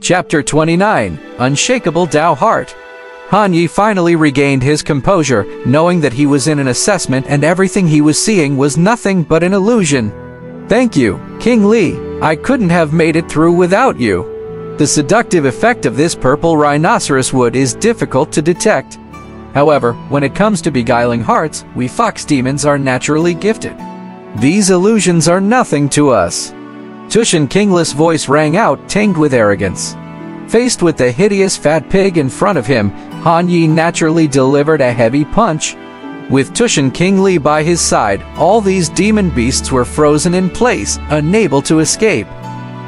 Chapter 29. Unshakable Tao Heart. Han Yi finally regained his composure, knowing that he was in an assessment and everything he was seeing was nothing but an illusion. "Thank you, King Li. I couldn't have made it through without you." The seductive effect of this purple rhinoceros wood is difficult to detect. However, when it comes to beguiling hearts, we fox demons are naturally gifted. These illusions are nothing to us. Tushan King's voice rang out, tinged with arrogance. Faced with the hideous fat pig in front of him, Han Yi naturally delivered a heavy punch. With Tushan King Li by his side, all these demon beasts were frozen in place, unable to escape.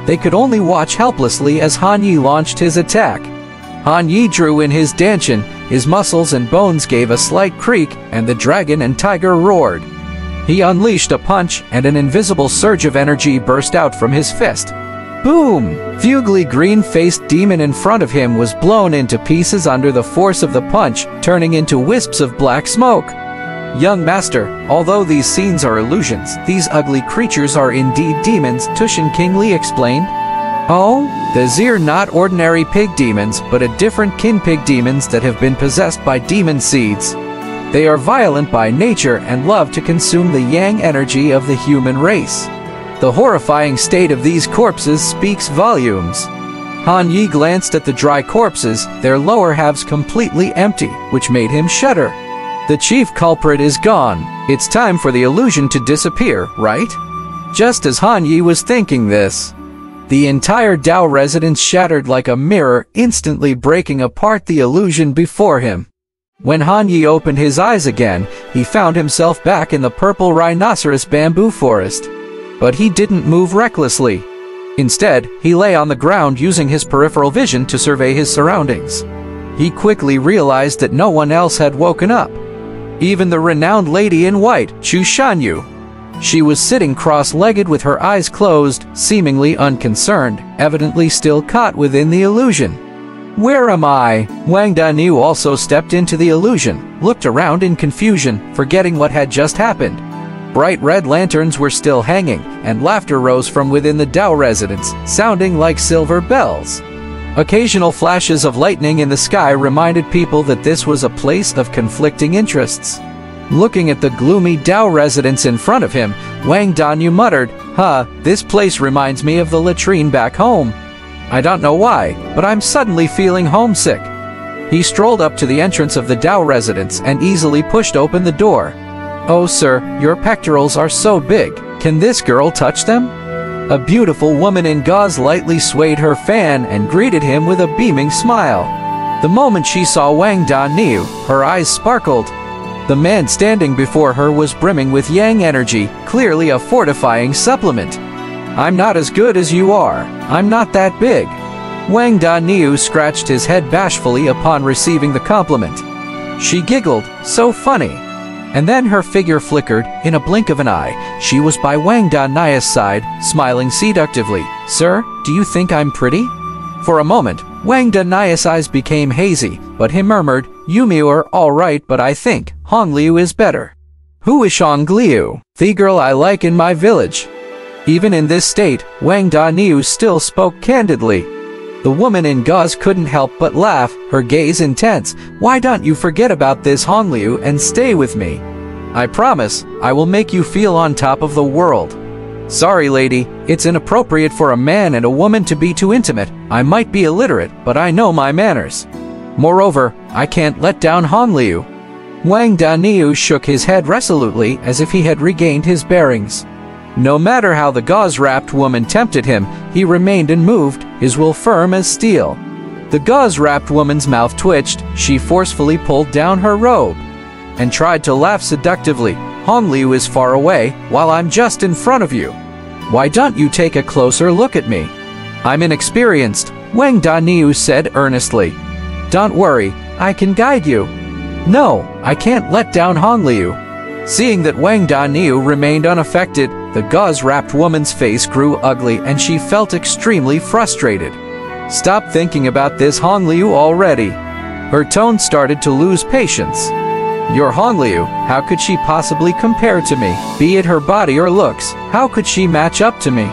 They could only watch helplessly as Han Yi launched his attack. Han Yi drew in his dantian, his muscles and bones gave a slight creak, and the dragon and tiger roared. He unleashed a punch, and an invisible surge of energy burst out from his fist. Boom! The ugly green-faced demon in front of him was blown into pieces under the force of the punch, turning into wisps of black smoke. "Young master, although these scenes are illusions, these ugly creatures are indeed demons," Tushan King Li explained. "Oh? These are not ordinary pig demons, but a different kin pig demons that have been possessed by demon seeds. They are violent by nature and love to consume the yang energy of the human race. The horrifying state of these corpses speaks volumes." Han Yi glanced at the dry corpses, their lower halves completely empty, which made him shudder. The chief culprit is gone. It's time for the illusion to disappear, right? Just as Han Yi was thinking this, the entire Dao residence shattered like a mirror, instantly breaking apart the illusion before him. When Han Yi opened his eyes again, he found himself back in the purple rhinoceros bamboo forest. But he didn't move recklessly. Instead, he lay on the ground using his peripheral vision to survey his surroundings. He quickly realized that no one else had woken up. Even the renowned lady in white, Chu Shanyu. She was sitting cross-legged with her eyes closed, seemingly unconcerned, evidently still caught within the illusion. "Where am I?" Wang Daniu also stepped into the illusion, looked around in confusion, forgetting what had just happened. Bright red lanterns were still hanging, and laughter rose from within the Dao residence, sounding like silver bells. Occasional flashes of lightning in the sky reminded people that this was a place of conflicting interests. Looking at the gloomy Dao residence in front of him, Wang Daniu muttered, "This place reminds me of the latrine back home. I don't know why, but I'm suddenly feeling homesick." He strolled up to the entrance of the Dao residence and easily pushed open the door. "Oh sir, your pectorals are so big. Can this girl touch them?" A beautiful woman in gauze lightly swayed her fan and greeted him with a beaming smile. The moment she saw Wang Daniu, her eyes sparkled. The man standing before her was brimming with yang energy, clearly a fortifying supplement. "I'm not as good as you are. I'm not that big." Wang Daniu scratched his head bashfully upon receiving the compliment. She giggled, "So funny." And then her figure flickered. In a blink of an eye, she was by Wang Daniu's side, smiling seductively. "Sir, do you think I'm pretty?" For a moment, Wang Daniu's eyes became hazy, but he murmured, "You are all right, but I think Hongliu is better." "Who is Hongliu?" "The girl I like in my village." Even in this state, Wang Daniu still spoke candidly. The woman in gauze couldn't help but laugh, her gaze intense. "Why don't you forget about this Hongliu and stay with me? I promise, I will make you feel on top of the world." "Sorry lady, it's inappropriate for a man and a woman to be too intimate. I might be illiterate, but I know my manners. Moreover, I can't let down Hongliu." Wang Daniu shook his head resolutely as if he had regained his bearings. No matter how the gauze-wrapped woman tempted him, he remained unmoved, his will firm as steel. The gauze-wrapped woman's mouth twitched. She forcefully pulled down her robe and tried to laugh seductively. "Hongliu is far away, while I'm just in front of you. Why don't you take a closer look at me?" "I'm inexperienced," Wang Daniu said earnestly. "Don't worry, I can guide you." "No, I can't let down Hongliu." Seeing that Wang Daniu remained unaffected, the gauze-wrapped woman's face grew ugly and she felt extremely frustrated. "Stop thinking about this Hongliu already." Her tone started to lose patience. "Your Hongliu, how could she possibly compare to me? Be it her body or looks, how could she match up to me?"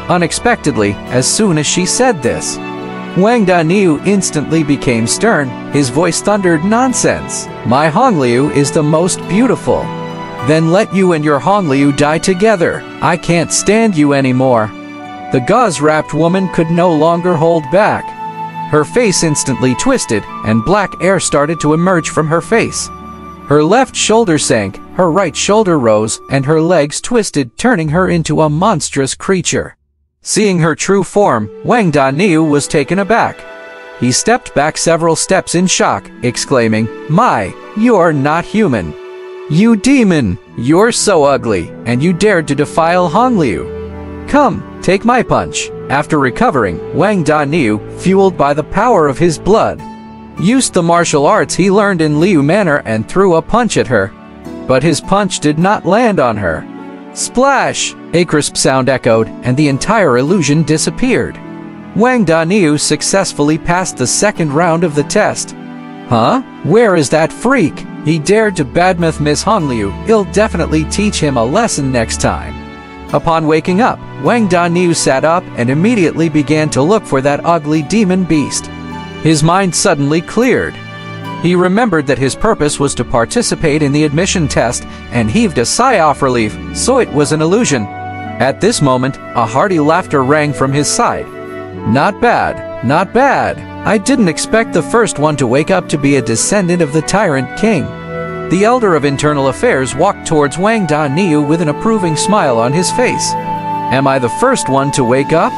Unexpectedly, as soon as she said this, Wang Daniu instantly became stern. His voice thundered, "Nonsense! My Hongliu is the most beautiful. Then let you and your Hongliu die together. I can't stand you anymore." The gauze-wrapped woman could no longer hold back. Her face instantly twisted, and black air started to emerge from her face. Her left shoulder sank, her right shoulder rose, and her legs twisted, turning her into a monstrous creature. Seeing her true form, Wang Daniu was taken aback. He stepped back several steps in shock, exclaiming, "My, you're not human. You demon! You're so ugly, and you dared to defile Hongliu. Come, take my punch." After recovering, Wang Daniu, fueled by the power of his blood, used the martial arts he learned in Liu Manor and threw a punch at her. But his punch did not land on her. Splash! A crisp sound echoed, and the entire illusion disappeared. Wang Daniu successfully passed the second round of the test. Huh? Where is that freak? He dared to badmouth Miss Hongliu. He'll definitely teach him a lesson next time. Upon waking up, Wang Daniu sat up and immediately began to look for that ugly demon beast. His mind suddenly cleared. He remembered that his purpose was to participate in the admission test and heaved a sigh of relief, so it was an illusion. At this moment, a hearty laughter rang from his side. "Not bad, not bad. I didn't expect the first one to wake up to be a descendant of the tyrant king." The elder of internal affairs walked towards Wang Daniu with an approving smile on his face. "Am I the first one to wake up?"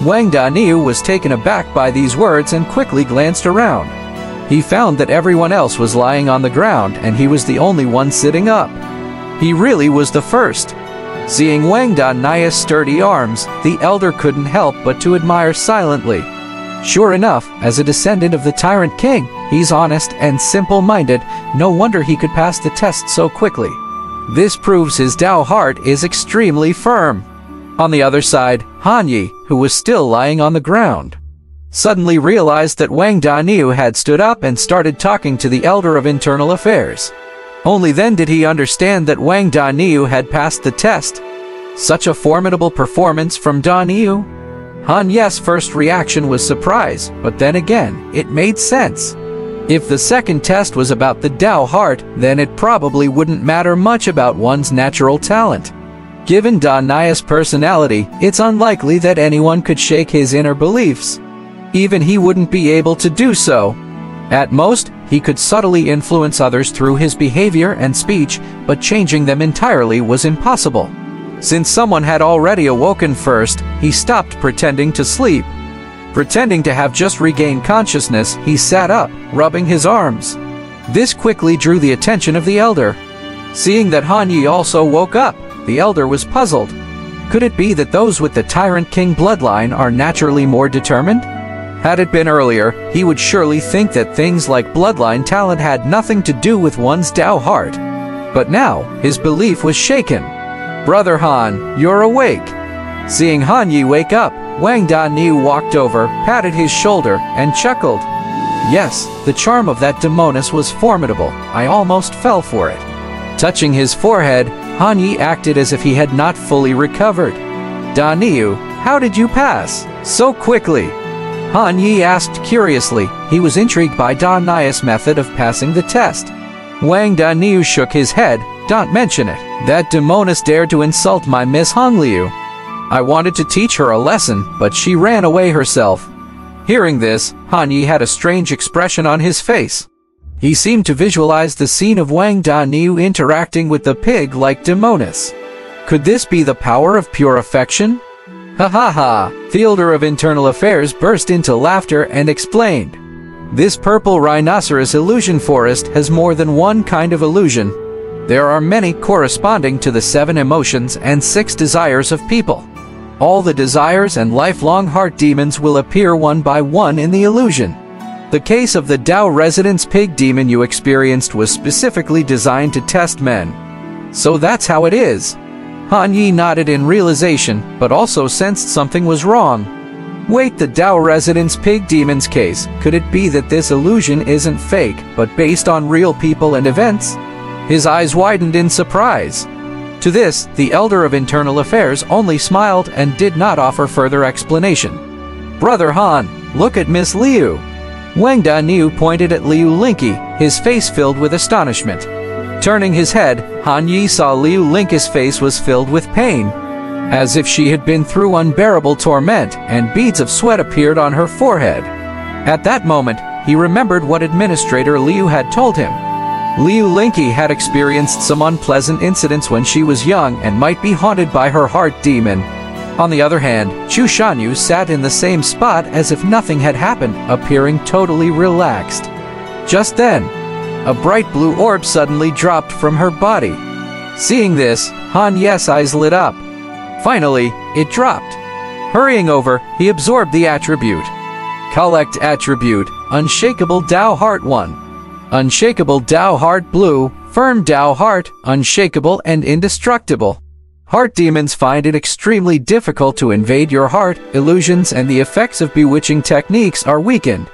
Wang Daniu was taken aback by these words and quickly glanced around. He found that everyone else was lying on the ground and he was the only one sitting up. He really was the first. Seeing Wang Daniu's sturdy arms, the elder couldn't help but to admire silently. Sure enough, as a descendant of the tyrant king, he's honest and simple-minded. No wonder he could pass the test so quickly. This proves his Dao heart is extremely firm. On the other side, Han Yi, who was still lying on the ground, suddenly realized that Wang Daniu had stood up and started talking to the elder of internal affairs. Only then did he understand that Wang Daniu had passed the test. Such a formidable performance from Daniu. Han Yi's first reaction was surprise, but then again, it made sense. If the second test was about the Dao heart, then it probably wouldn't matter much about one's natural talent. Given Daniu's personality, it's unlikely that anyone could shake his inner beliefs. Even he wouldn't be able to do so. At most, he could subtly influence others through his behavior and speech, but changing them entirely was impossible. Since someone had already awoken first, he stopped pretending to sleep. Pretending to have just regained consciousness, he sat up, rubbing his arms. This quickly drew the attention of the elder. Seeing that Han Yi also woke up, the elder was puzzled. Could it be that those with the Tyrant King bloodline are naturally more determined? Had it been earlier, he would surely think that things like bloodline talent had nothing to do with one's Dao heart. But now, his belief was shaken. "Brother Han, you're awake." Seeing Han Yi wake up, Wang Daniu walked over, patted his shoulder, and chuckled. Yes, the charm of that demoness was formidable. I almost fell for it. Touching his forehead, Han Yi acted as if he had not fully recovered. "Daniu, how did you pass so quickly?" Han Yi asked curiously. He was intrigued by Daniu's method of passing the test. Wang Daniu shook his head. "Don't mention it. That demoness dared to insult my Miss Hongliu. I wanted to teach her a lesson, but she ran away herself." Hearing this, Han Yi had a strange expression on his face. He seemed to visualize the scene of Wang Daniu interacting with the pig-like demoness. Could this be the power of pure affection? "Ha ha ha!" The elder of internal affairs burst into laughter and explained. "This purple rhinoceros illusion forest has more than one kind of illusion. There are many corresponding to the 7 emotions and 6 desires of people. All the desires and lifelong heart demons will appear one by one in the illusion. The case of the Dao residence pig demon you experienced was specifically designed to test men. So that's how it is." Han Yi nodded in realization, but also sensed something was wrong. Wait, the Dao residence pig demon's case, could it be that this illusion isn't fake, but based on real people and events? His eyes widened in surprise. To this, the elder of internal affairs only smiled and did not offer further explanation. "Brother Han, look at Miss Liu." Wang Daniu pointed at Liu Linky, his face filled with astonishment. Turning his head, Han Yi saw Liu Linky's face was filled with pain, as if she had been through unbearable torment, and beads of sweat appeared on her forehead. At that moment, he remembered what Administrator Liu had told him. Liu Linky had experienced some unpleasant incidents when she was young and might be haunted by her heart demon. On the other hand, Chu Shanyu sat in the same spot as if nothing had happened, appearing totally relaxed. Just then, a bright blue orb suddenly dropped from her body. Seeing this, Han Ye's eyes lit up. Finally, it dropped. Hurrying over, he absorbed the attribute. Collect attribute, Unshakable Dao Heart 1. Unshakable Dao Heart Blue, Firm Dao Heart, unshakable and indestructible. Heart demons find it extremely difficult to invade your heart. Illusions and the effects of bewitching techniques are weakened.